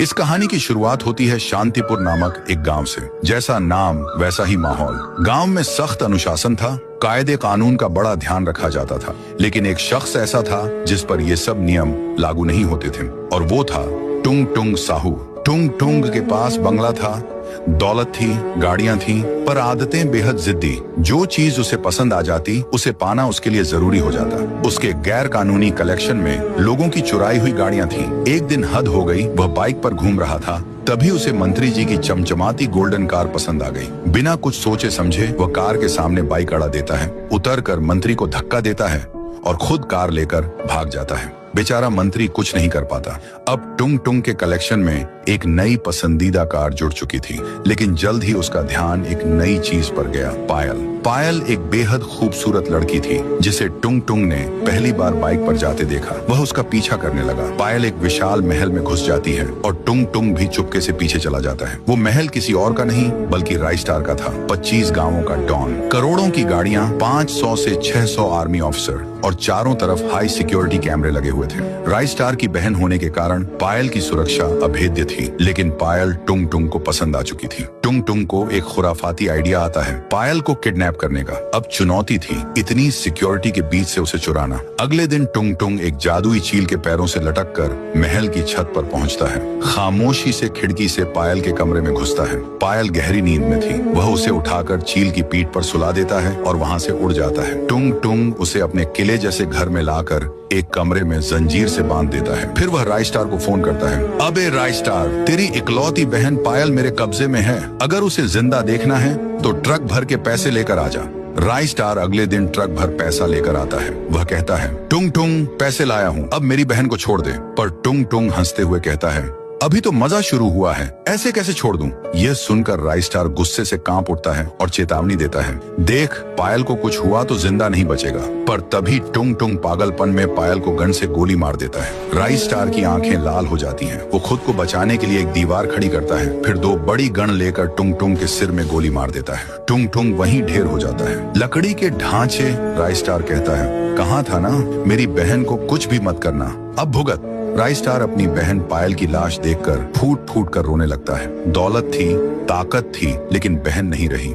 इस कहानी की शुरुआत होती है शांतिपुर नामक एक गांव से। जैसा नाम वैसा ही माहौल। गांव में सख्त अनुशासन था, कायदे कानून का बड़ा ध्यान रखा जाता था। लेकिन एक शख्स ऐसा था जिस पर ये सब नियम लागू नहीं होते थे, और वो था टुंग टुंग साहू। टुंग टुंग के पास बंगला था, दौलत थी, गाड़ियां थी, पर आदतें बेहद जिद्दी। जो चीज उसे पसंद आ जाती उसे पाना उसके लिए जरूरी हो जाता। उसके गैर कानूनी कलेक्शन में लोगों की चुराई हुई गाड़ियां थीं। एक दिन हद हो गई, वह बाइक पर घूम रहा था, तभी उसे मंत्री जी की चमचमाती गोल्डन कार पसंद आ गई। बिना कुछ सोचे समझे वह कार के सामने बाइक अड़ा देता है, उतरकर मंत्री को धक्का देता है और खुद कार लेकर भाग जाता है। बेचारा मंत्री कुछ नहीं कर पाता। अब टुंग टुंग के कलेक्शन में एक नई पसंदीदा कार जुड़ चुकी थी, लेकिन जल्द ही उसका ध्यान एक नई चीज पर गया, पायल। पायल एक बेहद खूबसूरत लड़की थी जिसे टुंग टुंग ने पहली बार बाइक पर जाते देखा। वह उसका पीछा करने लगा। पायल एक विशाल महल में घुस जाती है और टुंग टुंग भी चुपके से पीछे चला जाता है। वो महल किसी और का नहीं बल्कि राइस्टार का था, 25 गांवों का डॉन। करोड़ों की गाड़ियां, 500 से 600 आर्मी ऑफिसर और चारों तरफ हाई सिक्योरिटी कैमरे लगे हुए थे। राइस्टार की बहन होने के कारण पायल की सुरक्षा अभेद्य थी, लेकिन पायल टुंग टुंग को पसंद आ चुकी थी। टुंग टुंग को एक खुराफाती आइडिया आता है पायल को किडनैप करने का। अब चुनौती थी इतनी सिक्योरिटी के बीच से उसे चुराना। अगले दिन टुंग टुंग एक जादुई चील के पैरों से लटक कर महल की छत पर पहुंचता है। खामोशी से खिड़की से पायल के कमरे में घुसता है। पायल गहरी नींद में थी। वह उसे उठाकर चील की पीठ पर सुला देता है और वहां से उड़ जाता है। टुंग टुंग उसे अपने किले जैसे घर में लाकर एक कमरे में जंजीर से बांध देता है। फिर वह राइस्टार को फोन करता है। अबे राइस्टार, तेरी इकलौती बहन पायल मेरे कब्जे में है। अगर उसे जिंदा देखना है तो ट्रक भर के पैसे लेकर आ जा। राइस्टार अगले दिन ट्रक भर पैसा लेकर आता है। वह कहता है, टुंग टुंग, पैसे लाया हूँ, अब मेरी बहन को छोड़ दे। पर टुंग टुंग हंसते हुए कहता है, अभी तो मजा शुरू हुआ है, ऐसे कैसे छोड़ दूं? यह सुनकर राइस्टार गुस्से से कांप उठता है और चेतावनी देता है, देख, पायल को कुछ हुआ तो जिंदा नहीं बचेगा। पर तभी टुंग टुंग पागलपन में पायल को गन से गोली मार देता है। राइस्टार की आंखें लाल हो जाती हैं। वो खुद को बचाने के लिए एक दीवार खड़ी करता है, फिर 2 बड़ी गन लेकर टुंग टुंग के सिर में गोली मार देता है। टुंग टुंग वहीं ढेर हो जाता है। लकड़ी के ढांचे। राइस्टार कहता है, कहा था ना मेरी बहन को कुछ भी मत करना, अब भुगत। राइस्टार अपनी बहन पायल की लाश देखकर फूट फूट कर रोने लगता है। दौलत थी, ताकत थी, लेकिन बहन नहीं रही।